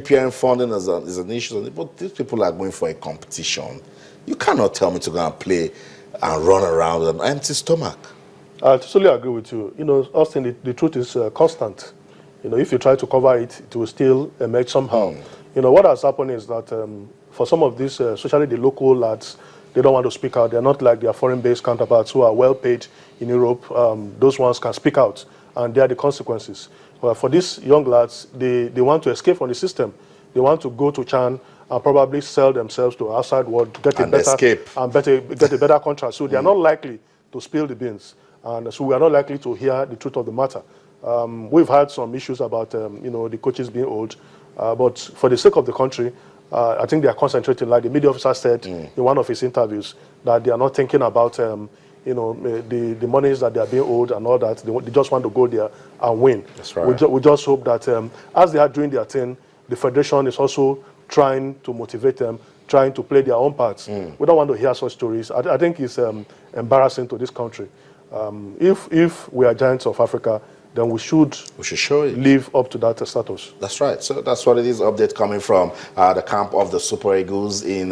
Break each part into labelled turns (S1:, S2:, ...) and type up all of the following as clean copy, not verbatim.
S1: NPFL funding is an issue, but these people are going for a competition. You cannot tell me to go and play and run around with an empty stomach.
S2: I totally agree with you. You know, Austin, the truth is constant. You know, if you try to cover it, it will still emerge somehow. You know, what has happened is that for some of these, especially the local lads, they don't want to speak out. They're not like their foreign-based counterparts who are well paid in Europe. Those ones can speak out, and they are the consequences. Well, for these young lads, they want to escape from the system. They want to go to Chan and probably sell themselves to outside world to get get a better contract. So they are not likely to spill the beans, and so we are not likely to hear the truth of the matter. We've had some issues about you know, the coaches being old, but for the sake of the country, I think they are concentrating. Like the media officer said in one of his interviews, that they are not thinking about you know, the monies that they are being owed and all that. They just want to go there and win.
S1: That's right.
S2: We just hope that as they are doing their thing, the federation is also trying to motivate them, trying to play their own parts. We don't want to hear such stories. I think it's embarrassing to this country. If we are giants of Africa, then we should show it. Live up to that status.
S1: That's right. So that's what it is. Update coming from the camp of the Super Eagles in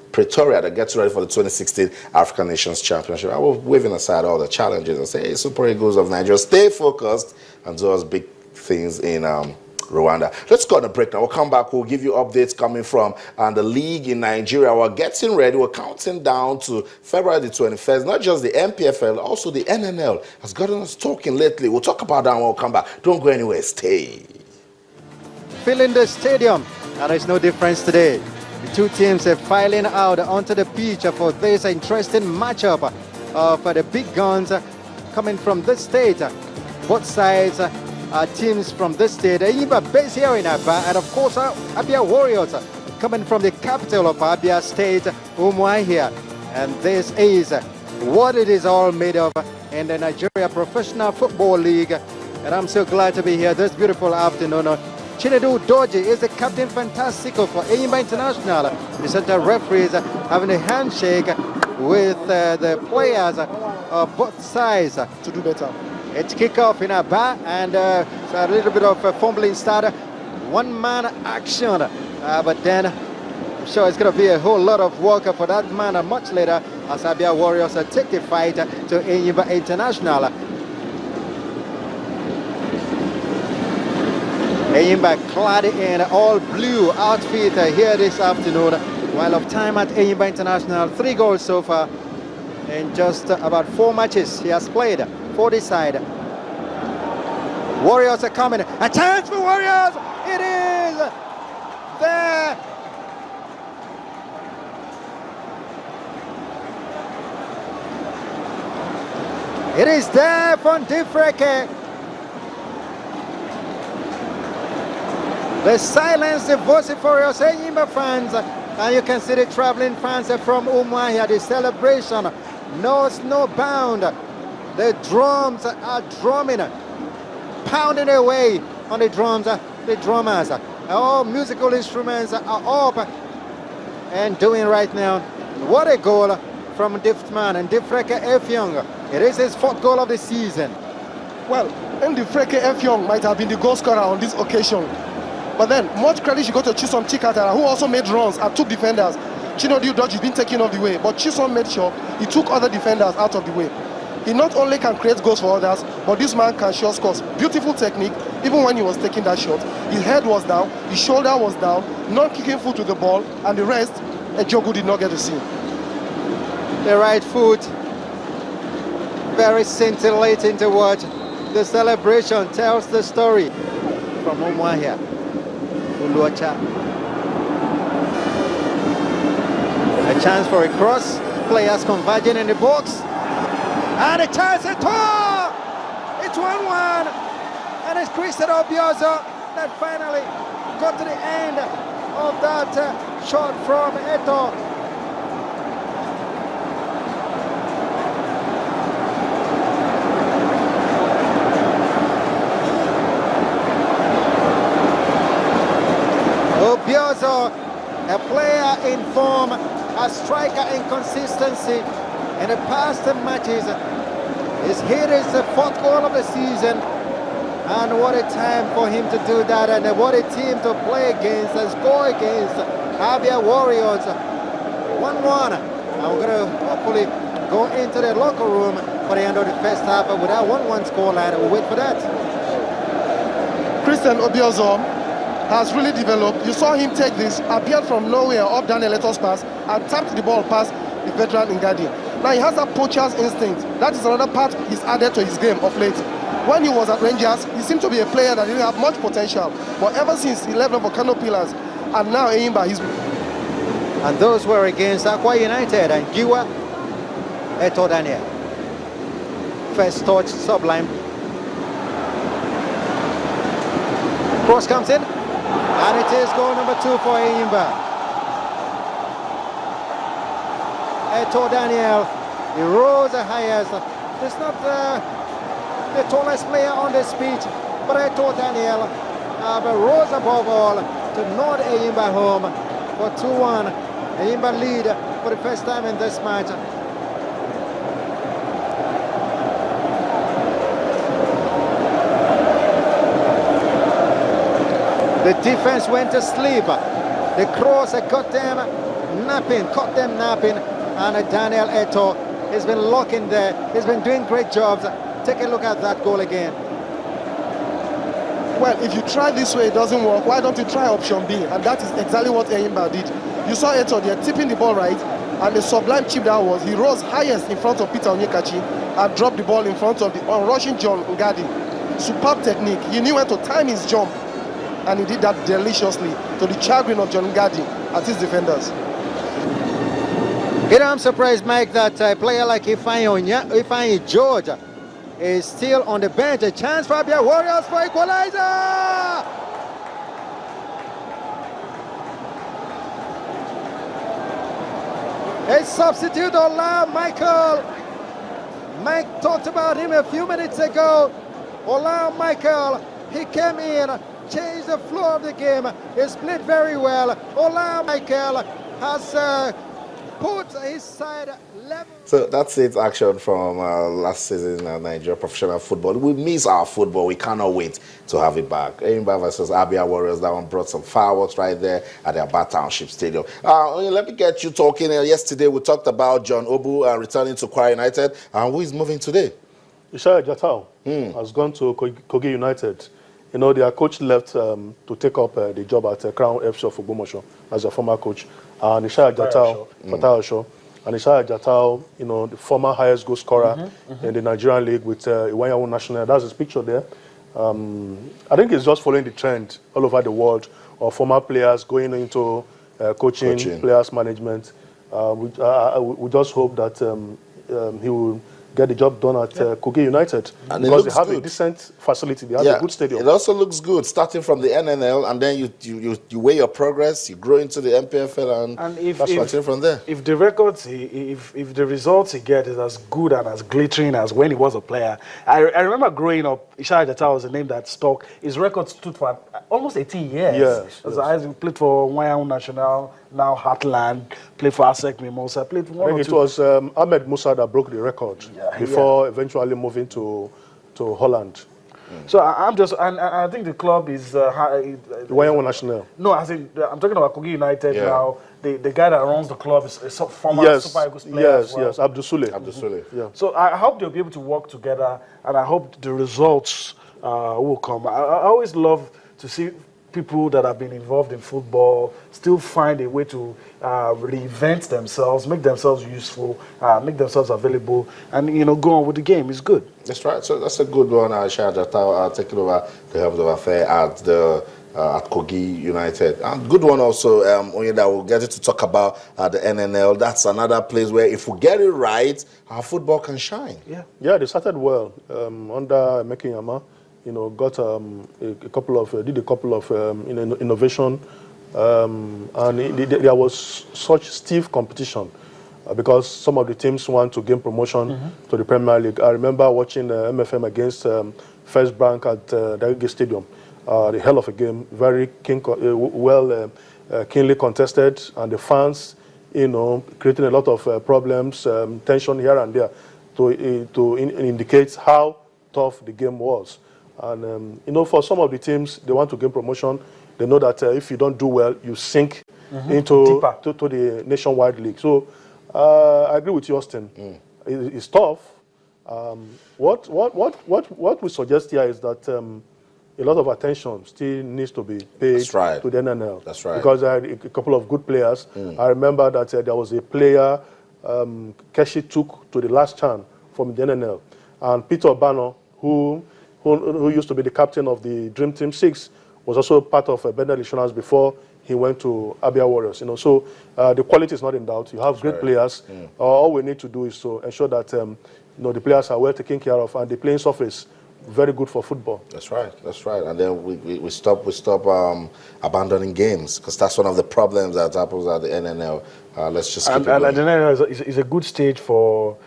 S1: Pretoria that gets ready for the 2016 African Nations Championship. I was waving aside all the challenges and say, hey, Super Eagles of Nigeria, stay focused and do us big things in Rwanda. Let's go on a break now. We'll come back. We'll give you updates coming from the league in Nigeria. We're getting ready. We're counting down to February the 21st. Not just the NPFL, also the NNL has gotten us talking lately. We'll talk about that when we'll come back. Don't go anywhere. Stay.
S3: Filling the stadium, and there's no difference today. The two teams are filing out onto the pitch for this interesting matchup of the big guns coming from this state. Both sides are teams from this state. Enyimba based here in Aba, and of course Abia Warriors coming from the capital of Abia State, Umuahia. And this is what it is all made of in the Nigeria Professional Football League. And I'm so glad to be here this beautiful afternoon. Chinedu Doji is the captain fantastico for Enyimba International. The center referees having a handshake with the players of both sides to do better. It's kickoff in Aba, and so a little bit of a fumbling start. One-man action, but then I'm sure it's going to be a whole lot of work for that man much later as Abia Warriors take the fight to Enyimba International. Enyimba clad in all blue outfit here this afternoon. While of time at Enyimba International, 3 goals so far in just about 4 matches he has played for this side. Warriors are coming. A chance for Warriors! It is there! It is there from Difreke. The silence, the vociferous Enyimba fans, and you can see the traveling fans from Umuahia. The celebration knows no bound. The drums are drumming, pounding away on the drums. The drummers, all musical instruments are up and doing right now. What a goal from Diftman and Difreke Effiong. It is his 4th goal of the season.
S4: Well, Difreke Effiong might have been the goal scorer on this occasion. But then, much credit should go to Chisom Chikatara, who also made runs and took defenders. Chinedu Doji has been taken off the way, but Chisom made sure he took other defenders out of the way. He not only can create goals for others, but this man can sure scores. Beautiful technique, even when he was taking that shot. His head was down, his shoulder was down, not kicking foot to the ball, and the rest, Ejogu did not get to see.
S3: The right foot, very scintillating to watch. The celebration tells the story from Umuahia. Uluacha. A chance for a cross. Players converging in the box. And a chance at all! It's 1-1. And it's Cristero Biozo that finally got to the end of that shot from Eto. Biozo, a player in form, a striker in consistency. In the past matches, he's hit his 4th goal of the season. And what a time for him to do that, and what a team to play against and score against. Abia Warriors 1-1. And we're going to hopefully go into the locker room for the end of the first half with that 1-1 scoreline. We'll wait for that.
S4: Christian Obiozor has really developed. You saw him take this, appeared from nowhere up Daniel Eto's pass and tapped the ball past the veteran Ngadi. Now he has that poacher's instinct. That is another part he's added to his game of late. When he was at Rangers, he seemed to be a player that didn't have much potential. But ever since he left for Kano Pillars, and now Eyimba, he's...
S3: And those were against Aqua United and Giwa Eto Daniel. First touch, sublime. Cross comes in, and it is goal number 2 for Eyimba. Eto Daniel, he rose the highest. It's not the tallest player on this pitch, but Eto Daniel rose above all to nod Eyimba home for 2-1. Eyimba lead for the first time in this match. The defense went to sleep. The cross got them napping, caught them napping, and Daniel Eto has been locking there. He's been doing great jobs. Take a look at that goal again.
S4: Well, if you try this way, it doesn't work. Why don't you try option B? And that is exactly what Eyimba did. You saw Eto there tipping the ball right, and the sublime chip that was, he rose highest in front of Peter Onyekachi and dropped the ball in front of the rushing John Ngadi. Superb technique. He knew when to time his jump, and he did that deliciously to the chagrin of John Ngadi and his defenders.
S3: You know, I'm surprised, Mike, that a player like Ifeanyi George is still on the bench. A chance for Abia Warriors for equalizer! A substitute, Ola Michael. Mike talked about him a few minutes ago. Ola Michael, he came in, changed the flow of the game. He played very well. Ola Michael has put his side level.
S1: So that's it, action from last season in Nigeria professional football. We miss our football. We cannot wait to have it back. Eyimba versus Abia Warriors, that one brought some fireworks right there at the Aba Township Stadium. Let me get you talking. Yesterday we talked about John Obu returning to Kwara United. And who is moving today?
S2: Ishaya Jatao has gone to Kogi United. You know, their coach left to take up the job at Crown FC of Ogbomoso as a former coach. And Ishaya Jatao, Fatah and Ishaya Jatao, you know, the former highest goal scorer in the Nigerian league with Iwanyawu National. That's his picture there. I think it's just following the trend all over the world of former players going into coaching, players management. We just hope that he will get the job done at Kogi United, and because they have a decent facility, they have a good stadium.
S1: It also looks good, starting from the NNL, and then you weigh your progress, you grow into the NPFL, and if from there.
S5: If the records, if the results he gets is as good and as glittering as when he was a player, I remember growing up, Ishaya Jata was a name that stuck. His record stood for almost 18 years.
S2: Yes.
S5: I played for Iwanyawu National, now Heartland, played for ASEC Mimosa, played for
S2: I think it was Ahmed Musa that broke the record before eventually moving to Holland.
S5: So I think the club is
S2: Iwanyawu National.
S5: No, I'm talking about Kogi United now. The guy that runs the club is a former Super Eagles player as well.
S2: Yes, Abdul Sule.
S5: Yeah. So I hope they'll be able to work together, and I hope the results will come. I always love to see people that have been involved in football still find a way to reinvent themselves, make themselves useful, make themselves available, and go on with the game. It's good.
S1: That's right. So that's a good one. Ishaya Jata taking over the head of affair at Kogi United. And good one also, that we'll get you to talk about the NNL. That's another place where if we get it right, our football can shine.
S2: Yeah, they started well under Meki Yama. Got did a couple of innovation, and there was such stiff competition because some of the teams want to gain promotion to the Premier League. I remember watching MFM against First Bank at Dagege Stadium. The hell of a game, very keenly contested, and the fans, creating a lot of problems, tension here and there to indicate how tough the game was. And, for some of the teams, they want to gain promotion. They know that if you don't do well, you sink into to the nationwide league. So I agree with you, Austin. It's tough. What we suggest here is that a lot of attention still needs to be paid to the NNL.
S1: That's right.
S2: Because I had a couple of good players. I remember that there was a player Keshi took to the last chance from the NNL. And Peter Obano, who used to be the captain of the Dream Team 6, was also part of Bendel Insurance before he went to Abia Warriors. So the quality is not in doubt. You have great players. All we need to do is to ensure that the players are well taken care of and the playing surface very good for football.
S1: That's right. And then we stop abandoning games, because that's one of the problems that happens at the NNL. Let's just keep it going.
S5: And the NNL is a good stage for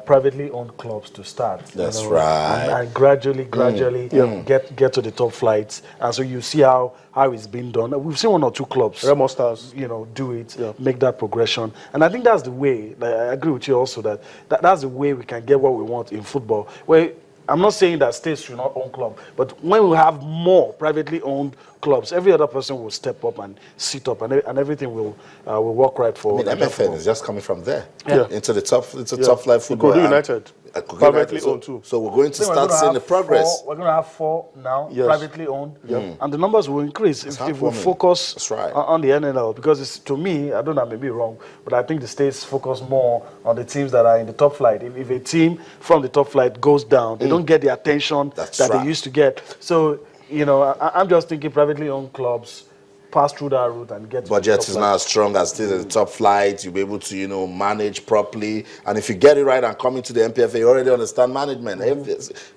S5: privately owned clubs to start.
S1: That's right.
S5: And gradually get to the top flights. And so you see how it's been done. We've seen one or two clubs,
S2: Remo Stars,
S5: do it, make that progression. And I think that's the way. I agree with you also that's the way we can get what we want in football. Where I'm not saying that states should not own clubs, but when we have more privately owned clubs, every other person will step up and sit up, and everything will work right for.
S1: I mean, MFN is just coming from there into the top flight football.
S2: Kodu United, privately owned too.
S1: So we're going to start seeing the progress.
S5: We're going to have 4 now, privately owned, and the numbers will increase if we focus on the NNL. Because to me, I don't know, I may be wrong, but I think the states focus more on the teams that are in the top flight. If a team from the top flight goes down, they don't get the attention that they used to get. So, I'm just thinking privately owned clubs pass through that route and get
S1: budget is not as strong as it is at the top flight. You'll be able to, manage properly. And if you get it right and come into the NPFL, you already understand management.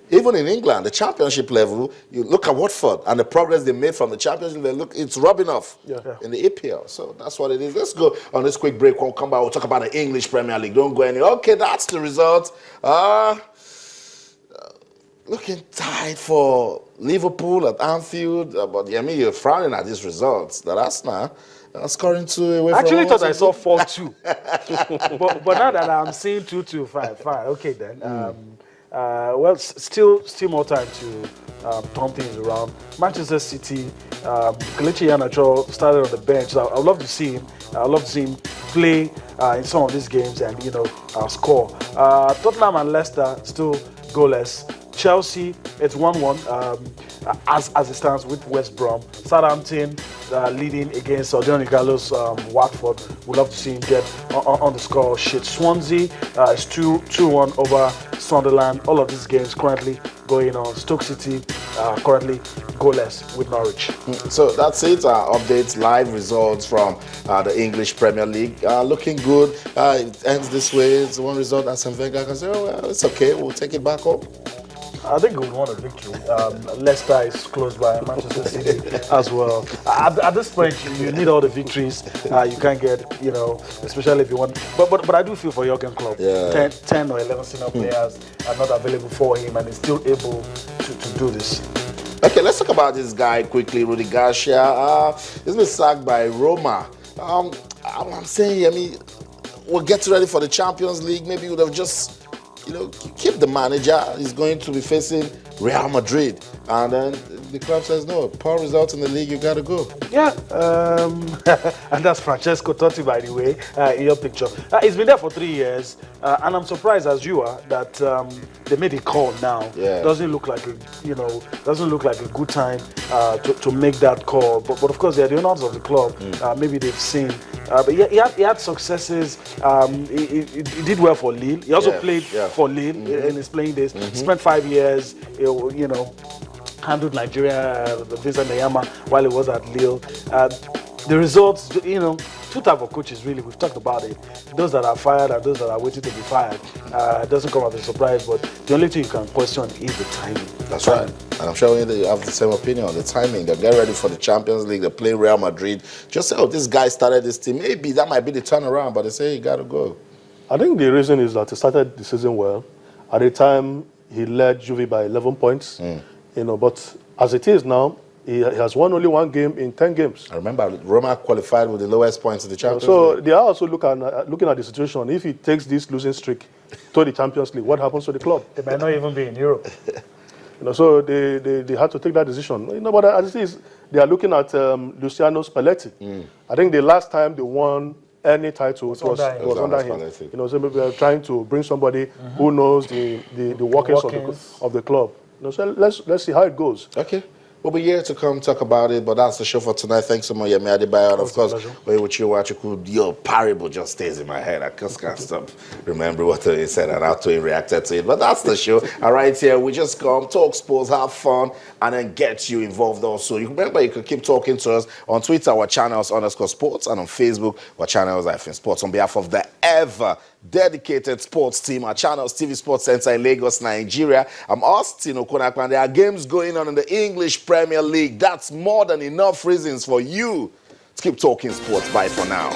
S1: Even in England, the championship level, you look at Watford and the progress they made from the championship level, look, it's rubbing off in the EPL. So that's what it is. Let's go on this quick break. When we come back, we'll talk about the English Premier League. Don't go anywhere. Okay, that's the result. Looking tight for Liverpool at Anfield, but you're frowning at these results. The Arsenal scoring 2 away from
S5: Actually, thought I saw 4-2, but now that I'm seeing 2-2, fine. Okay then. Well, still more time to turn things around. Manchester City, Kelechi Iheanacho started on the bench. So I'd love to see him. I'd love to see him play in some of these games and score. Tottenham and Leicester still goalless. Chelsea, it's 1-1 as it stands with West Brom. Southampton leading against Odion Igalo's Watford. We'd love to see him get on the score sheet. Swansea is 2-1 over Sunderland. All of these games currently going on. Stoke City currently goalless with Norwich.
S1: So that's it. Updates, live results from the English Premier League. Looking good. It ends this way. It's one result that Wenger can say, it's okay. We'll take it back up.
S5: I think we want a victory. Leicester is close by, Manchester City as well. At this point, you need all the victories you can get, especially if you want. But I do feel for Jurgen Klopp. 10 or 11 senior players are not available for him, and he's still able to do this.
S1: Okay, let's talk about this guy quickly, Rudy Garcia. He's been sacked by Roma. I'm saying, we'll get ready for the Champions League. Maybe we would have just keep the manager. He's going to be facing Real Madrid. And then the club says, no, poor results in the league, you got to go.
S5: Yeah, and that's Francesco Totti, by the way, in your picture. He's been there for 3 years, and I'm surprised, as you are, that they made a call now. Doesn't look like a good time to make that call. But of course, they're the owners of the club. Maybe they've seen. But he had successes. He did well for Lille. He also played for Lille in his playing days. Spent 5 years, handled Nigeria, Vincent Nyama, while he was at Lille. The results, two types of coaches, really. We've talked about it. Those that are fired and those that are waiting to be fired. It doesn't come as a surprise, but the only thing you can question is the timing.
S1: That's right. And I'm sure you have the same opinion on the timing. They get ready for the Champions League. They play Real Madrid. Just say, this guy started this team. Maybe that might be the turnaround, but they say you got to go.
S2: I think the reason is that he started the season well. At the time, he led Juve by 11 points. But as it is now, he has won only 1 game in 10 games.
S1: I remember Roma qualified with the lowest points in the Champions League.
S2: So they are also looking at the situation. If he takes this losing streak to the Champions League, what happens to the club?
S5: They might not even be in Europe.
S2: You know, so they had to take that decision. You know, but as it is, they are looking at Luciano Spalletti. I think the last time they won any title was under him.
S1: Spalletti.
S2: You know, so maybe they're trying to bring somebody who knows the workings of the club. You know, so let's see how it goes.
S1: Okay. We'll be here to come talk about it, but that's the show for tonight. Thanks so much, Yemi Adebayo. And of course, when with you watch, your parable just stays in my head. I just can't stop remembering what he said and how he reacted to it. But that's the show. All right, here we just come, talk sports, have fun, and then get you involved also. You remember you can keep talking to us on Twitter, our channels _sports, and on Facebook, our channels _sports. On behalf of the ever dedicated sports team, our channels TV Sports Center in Lagos, Nigeria. I'm Austin Okonakwan. There are games going on in the English Premier League. That's more than enough reasons for you to keep talking sports. Bye for now.